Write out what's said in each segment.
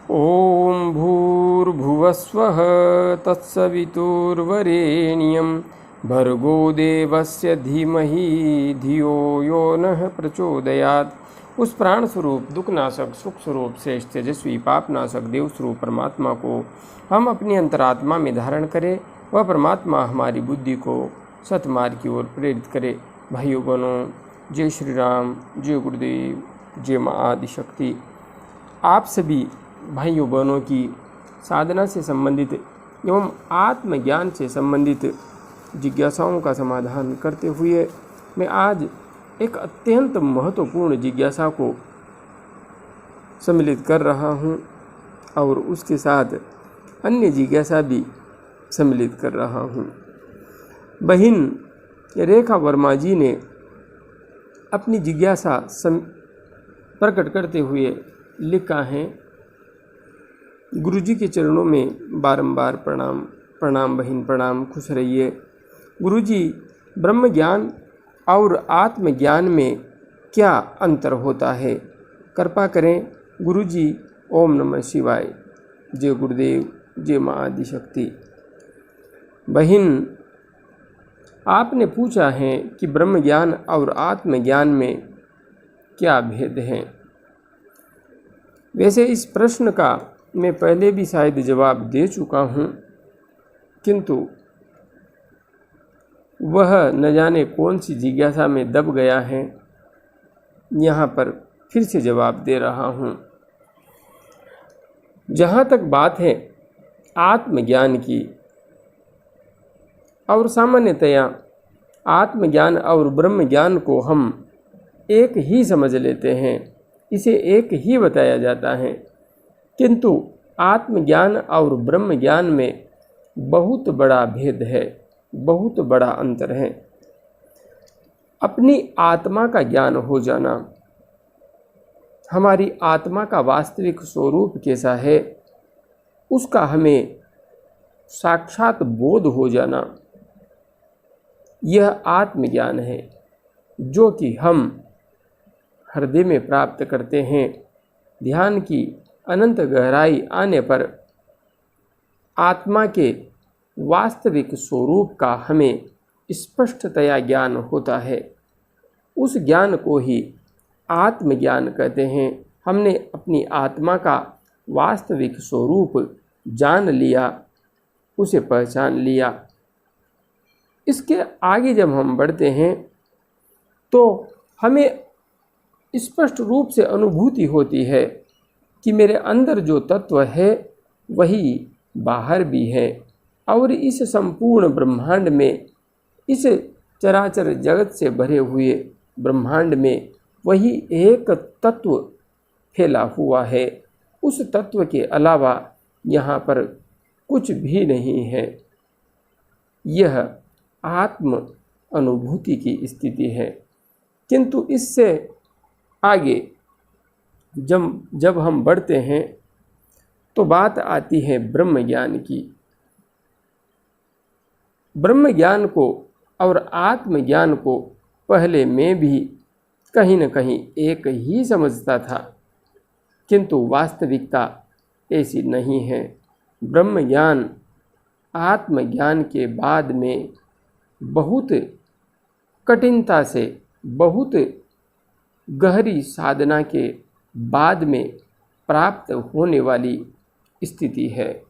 ॐ भूर्भुवस्वः तत्सवितुर्वरेण्यं भर्गो देवस्य धीमहि धियो यो नः प्रचोदयात्। उस प्राण स्वरूप दुखनाशक सुख स्वरूप श्रेष्ठ तेजस्वी पापनाशक देव स्वरूप परमात्मा को हम अपनी अंतरात्मा में धारण करें। वह परमात्मा हमारी बुद्धि को सतमार्ग की ओर प्रेरित करे। भाइयों बहनों, जय श्री राम, जय गुरुदेव, जय माँ आदिशक्ति। आप सभी भाइयों बहनों की साधना से संबंधित एवं आत्मज्ञान से संबंधित जिज्ञासाओं का समाधान करते हुए मैं आज एक अत्यंत महत्वपूर्ण जिज्ञासा को सम्मिलित कर रहा हूँ और उसके साथ अन्य जिज्ञासा भी सम्मिलित कर रहा हूँ। बहन रेखा वर्मा जी ने अपनी जिज्ञासा प्रकट करते हुए लिखा है, गुरुजी के चरणों में बारंबार प्रणाम। प्रणाम बहन, प्रणाम, खुश रहिए। गुरुजी, ब्रह्म ज्ञान और आत्मज्ञान में क्या अंतर होता है? कृपा करें गुरुजी। ओम नमः शिवाय। जय गुरुदेव, जय माँ आदिशक्ति। बहन, आपने पूछा है कि ब्रह्म ज्ञान और आत्मज्ञान में क्या भेद है। वैसे इस प्रश्न का मैं पहले भी शायद जवाब दे चुका हूँ, किंतु वह न जाने कौन सी जिज्ञासा में दब गया है। यहाँ पर फिर से जवाब दे रहा हूँ। जहाँ तक बात है आत्मज्ञान की, और सामान्यतया आत्मज्ञान और ब्रह्म ज्ञान को हम एक ही समझ लेते हैं, इसे एक ही बताया जाता है, किंतु आत्मज्ञान और ब्रह्म ज्ञान में बहुत बड़ा भेद है, बहुत बड़ा अंतर है। अपनी आत्मा का ज्ञान हो जाना, हमारी आत्मा का वास्तविक स्वरूप कैसा है उसका हमें साक्षात बोध हो जाना, यह आत्मज्ञान है जो कि हम हृदय में प्राप्त करते हैं। ध्यान की अनंत गहराई आने पर आत्मा के वास्तविक स्वरूप का हमें स्पष्टतया ज्ञान होता है। उस ज्ञान को ही आत्मज्ञान कहते हैं। हमने अपनी आत्मा का वास्तविक स्वरूप जान लिया, उसे पहचान लिया। इसके आगे जब हम बढ़ते हैं तो हमें स्पष्ट रूप से अनुभूति होती है कि मेरे अंदर जो तत्व है वही बाहर भी है, और इस संपूर्ण ब्रह्मांड में, इस चराचर जगत से भरे हुए ब्रह्मांड में वही एक तत्व फैला हुआ है। उस तत्व के अलावा यहाँ पर कुछ भी नहीं है। यह आत्म अनुभूति की स्थिति है। किंतु इससे आगे जब हम बढ़ते हैं तो बात आती है ब्रह्म ज्ञान की। ब्रह्म ज्ञान को और आत्मज्ञान को पहले मैं भी कहीं न कहीं एक ही समझता था, किंतु वास्तविकता ऐसी नहीं है। ब्रह्म ज्ञान आत्मज्ञान के बाद में बहुत कठिनता से, बहुत गहरी साधना के बाद में प्राप्त होने वाली स्थिति है।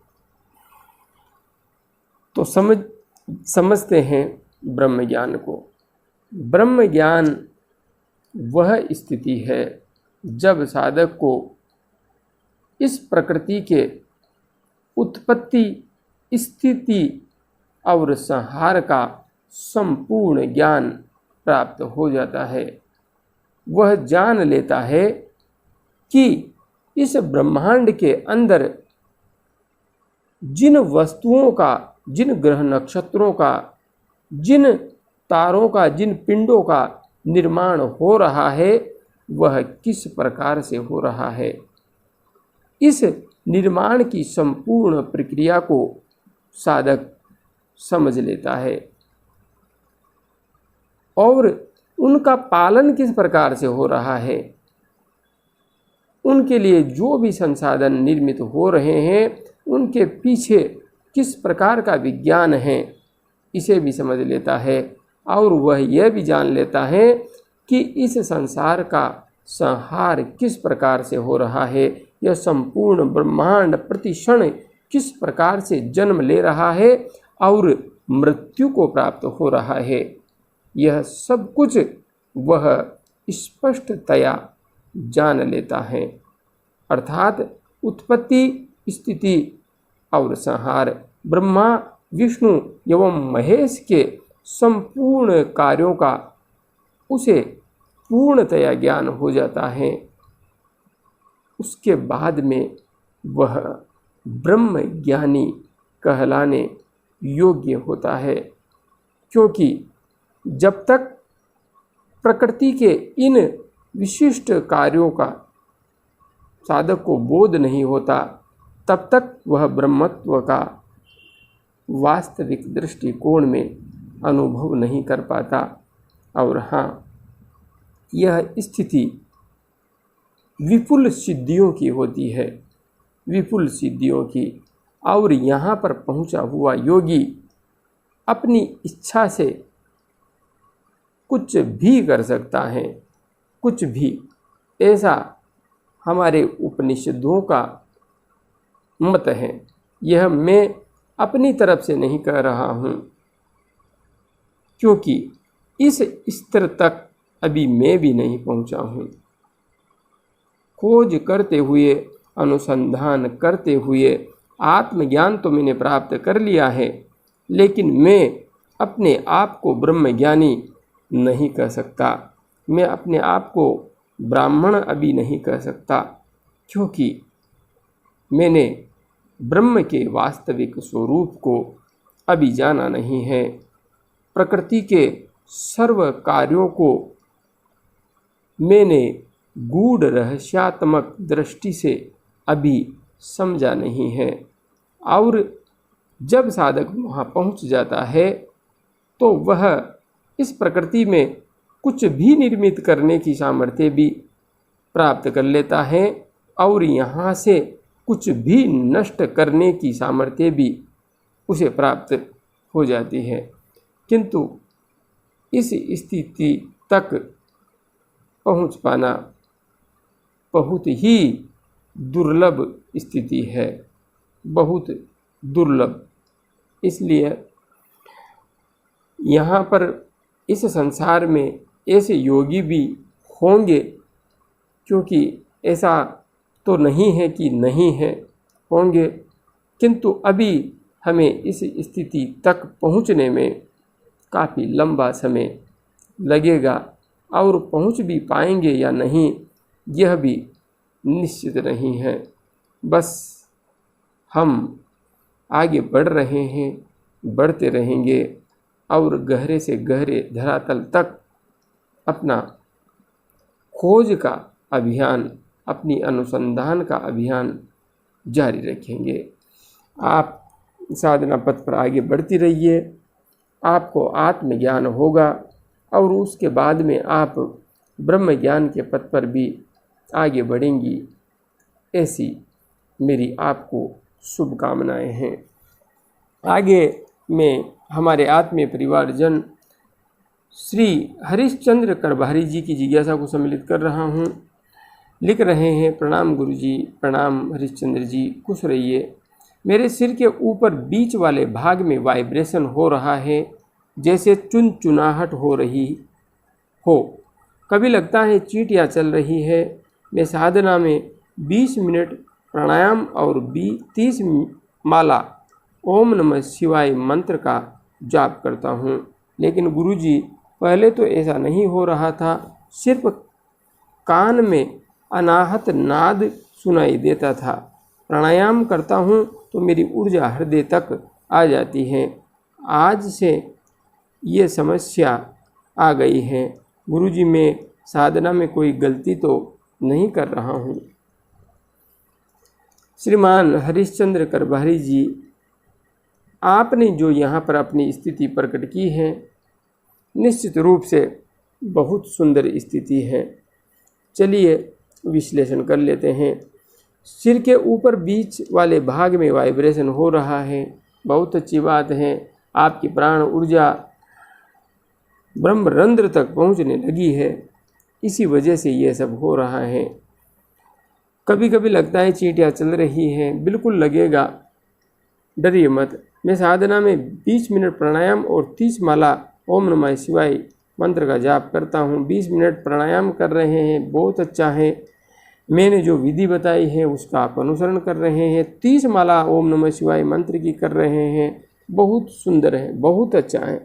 तो समझते हैं ब्रह्म ज्ञान को। ब्रह्म ज्ञान वह स्थिति है जब साधक को इस प्रकृति के उत्पत्ति, स्थिति और संहार का संपूर्ण ज्ञान प्राप्त हो जाता है। वह जान लेता है कि इस ब्रह्मांड के अंदर जिन वस्तुओं का, जिन ग्रह नक्षत्रों का, जिन तारों का, जिन पिंडों का निर्माण हो रहा है वह किस प्रकार से हो रहा है, इस निर्माण की संपूर्ण प्रक्रिया को साधक समझ लेता है और उनका पालन किस प्रकार से हो रहा है, उनके लिए जो भी संसाधन निर्मित हो रहे हैं उनके पीछे किस प्रकार का विज्ञान है इसे भी समझ लेता है, और वह यह भी जान लेता है कि इस संसार का संहार किस प्रकार से हो रहा है, यह संपूर्ण ब्रह्मांड प्रतिक्षण किस प्रकार से जन्म ले रहा है और मृत्यु को प्राप्त हो रहा है। यह सब कुछ वह स्पष्टतया जान लेता है। अर्थात उत्पत्ति, स्थिति और संहार, ब्रह्मा, विष्णु एवं महेश के संपूर्ण कार्यों का उसे पूर्णतया ज्ञान हो जाता है। उसके बाद में वह ब्रह्म ज्ञानी कहलाने योग्य होता है, क्योंकि जब तक प्रकृति के इन विशिष्ट कार्यों का साधक को बोध नहीं होता तब तक वह ब्रह्मत्व का वास्तविक दृष्टिकोण में अनुभव नहीं कर पाता। और हाँ, यह स्थिति विपुल सिद्धियों की होती है, विपुल सिद्धियों की। और यहाँ पर पहुँचा हुआ योगी अपनी इच्छा से कुछ भी कर सकता है, कुछ भी। ऐसा हमारे उपनिषदों का मत है। यह मैं अपनी तरफ से नहीं कह रहा हूँ, क्योंकि इस स्तर तक अभी मैं भी नहीं पहुँचा हूँ। खोज करते हुए, अनुसंधान करते हुए आत्मज्ञान तो मैंने प्राप्त कर लिया है, लेकिन मैं अपने आप को ब्रह्मज्ञानी नहीं कह सकता। मैं अपने आप को ब्राह्मण अभी नहीं कह सकता, क्योंकि मैंने ब्रह्म के वास्तविक स्वरूप को अभी जाना नहीं है। प्रकृति के सर्व कार्यों को मैंने गूढ़ रहस्यात्मक दृष्टि से अभी समझा नहीं है। और जब साधक वहाँ पहुँच जाता है तो वह इस प्रकृति में कुछ भी निर्मित करने की सामर्थ्य भी प्राप्त कर लेता है और यहाँ से कुछ भी नष्ट करने की सामर्थ्य भी उसे प्राप्त हो जाती है। किंतु इस स्थिति तक पहुँच पाना बहुत ही दुर्लभ स्थिति है, बहुत दुर्लभ। इसलिए यहाँ पर इस संसार में ऐसे योगी भी होंगे, क्योंकि ऐसा तो नहीं है कि नहीं है, होंगे, किंतु अभी हमें इस स्थिति तक पहुँचने में काफ़ी लंबा समय लगेगा, और पहुँच भी पाएंगे या नहीं यह भी निश्चित नहीं है। बस हम आगे बढ़ रहे हैं, बढ़ते रहेंगे और गहरे से गहरे धरातल तक अपना खोज का अभियान, अपनी अनुसंधान का अभियान जारी रखेंगे। आप साधना पथ पर आगे बढ़ती रहिए, आपको आत्मज्ञान होगा और उसके बाद में आप ब्रह्म ज्ञान के पथ पर भी आगे बढ़ेंगी। ऐसी मेरी आपको शुभकामनाएं हैं। आगे मैं हमारे आत्मीय परिवारजन श्री हरिश्चंद्र करभारी जी की जिज्ञासा को सम्मिलित कर रहा हूँ। लिख रहे हैं, प्रणाम गुरु जी, प्रणाम हरिश्चंद्र जी, खुश रहिए। मेरे सिर के ऊपर बीच वाले भाग में वाइब्रेशन हो रहा है, जैसे चुनचुनाहट हो रही हो। कभी लगता है चींटियाँ चल रही है। मैं साधना में 20 मिनट प्राणायाम और 30 माला ओम नमः शिवाय मंत्र का जाप करता हूँ, लेकिन गुरुजी पहले तो ऐसा नहीं हो रहा था। सिर्फ कान में अनाहत नाद सुनाई देता था। प्राणायाम करता हूँ तो मेरी ऊर्जा हृदय तक आ जाती है। आज से ये समस्या आ गई है। गुरुजी, मैं साधना में कोई गलती तो नहीं कर रहा हूँ? श्रीमान हरिश्चंद्र करभारी जी, आपने जो यहाँ पर अपनी स्थिति प्रकट की है, निश्चित रूप से बहुत सुंदर स्थिति है। चलिए विश्लेषण कर लेते हैं। सिर के ऊपर बीच वाले भाग में वाइब्रेशन हो रहा है, बहुत अच्छी बात है। आपकी प्राण ऊर्जा ब्रह्मरंध्र तक पहुंचने लगी है, इसी वजह से ये सब हो रहा है। कभी कभी लगता है चींटियाँ चल रही हैं, बिल्कुल लगेगा, डरिए मत। मैं साधना में 20 मिनट प्राणायाम और 30 माला ओम नमः शिवाय मंत्र का जाप करता हूँ। 20 मिनट प्राणायाम कर रहे हैं, बहुत अच्छा है। मैंने जो विधि बताई है उसका आप अनुसरण कर रहे हैं। 30 माला ओम नमः शिवाय मंत्र की कर रहे हैं, बहुत सुंदर है, बहुत अच्छा है।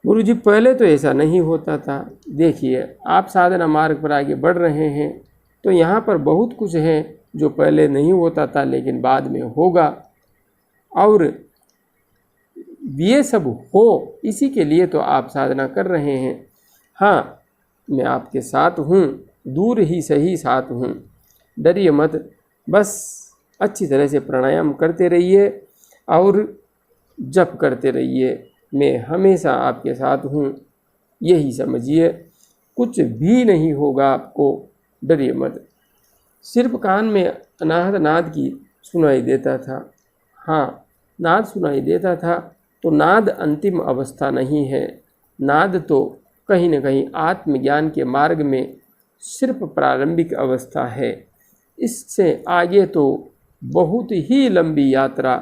गुरुजी पहले तो ऐसा नहीं होता था। देखिए आप साधना मार्ग पर आगे बढ़ रहे हैं तो यहाँ पर बहुत कुछ है जो पहले नहीं होता था लेकिन बाद में होगा, और ये सब हो इसी के लिए तो आप साधना कर रहे हैं। हाँ, मैं आपके साथ हूँ, दूर ही सही साथ हूँ, डरिए मत। बस अच्छी तरह से प्राणायाम करते रहिए और जप करते रहिए। मैं हमेशा आपके साथ हूँ, यही समझिए, कुछ भी नहीं होगा आपको, डरिए मत। सिर्फ कान में अनाहत नाद की सुनाई देता था। हाँ, नाद सुनाई देता था तो नाद अंतिम अवस्था नहीं है। नाद तो कहीं न कहीं आत्मज्ञान के मार्ग में सिर्फ प्रारंभिक अवस्था है। इससे आगे तो बहुत ही लंबी यात्रा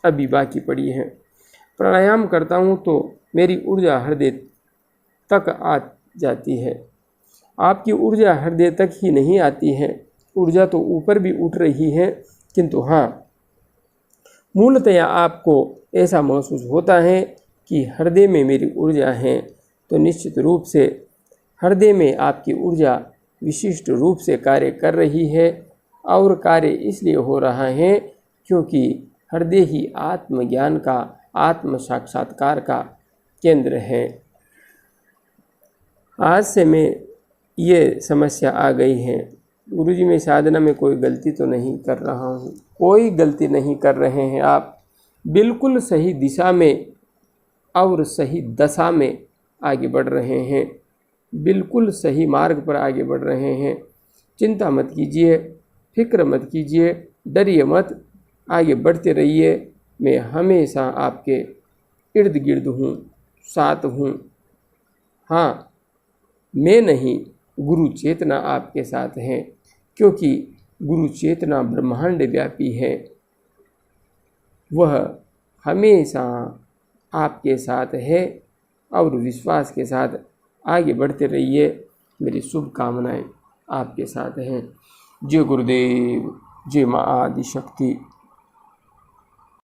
अभी बाकी पड़ी है। प्राणायाम करता हूँ तो मेरी ऊर्जा हृदय तक आ जाती है। आपकी ऊर्जा हृदय तक ही नहीं आती है, ऊर्जा तो ऊपर भी उठ रही है, किंतु हाँ, मूलतया आपको ऐसा महसूस होता है कि हृदय में मेरी ऊर्जा है, तो निश्चित रूप से हृदय में आपकी ऊर्जा विशिष्ट रूप से कार्य कर रही है, और कार्य इसलिए हो रहा है क्योंकि हृदय ही आत्मज्ञान का, आत्म साक्षात्कार का केंद्र है। आज से मैं ये समस्या आ गई है। गुरुजी मैं साधना में कोई गलती तो नहीं कर रहा हूँ। कोई गलती नहीं कर रहे हैं आप, बिल्कुल सही दिशा में और सही दशा में आगे बढ़ रहे हैं, बिल्कुल सही मार्ग पर आगे बढ़ रहे हैं। चिंता मत कीजिए, फिक्र मत कीजिए, डरिए मत, आगे बढ़ते रहिए। मैं हमेशा आपके इर्द गिर्द हूँ, साथ हूँ। हाँ, मैं नहीं, गुरु चेतना आपके साथ है, क्योंकि गुरु चेतना ब्रह्मांड व्यापी है। वह हमेशा आपके साथ है, और विश्वास के साथ आगे बढ़ते रहिए। मेरी शुभकामनाएं आपके साथ हैं। जय गुरुदेव, जय माँ आदि शक्ति।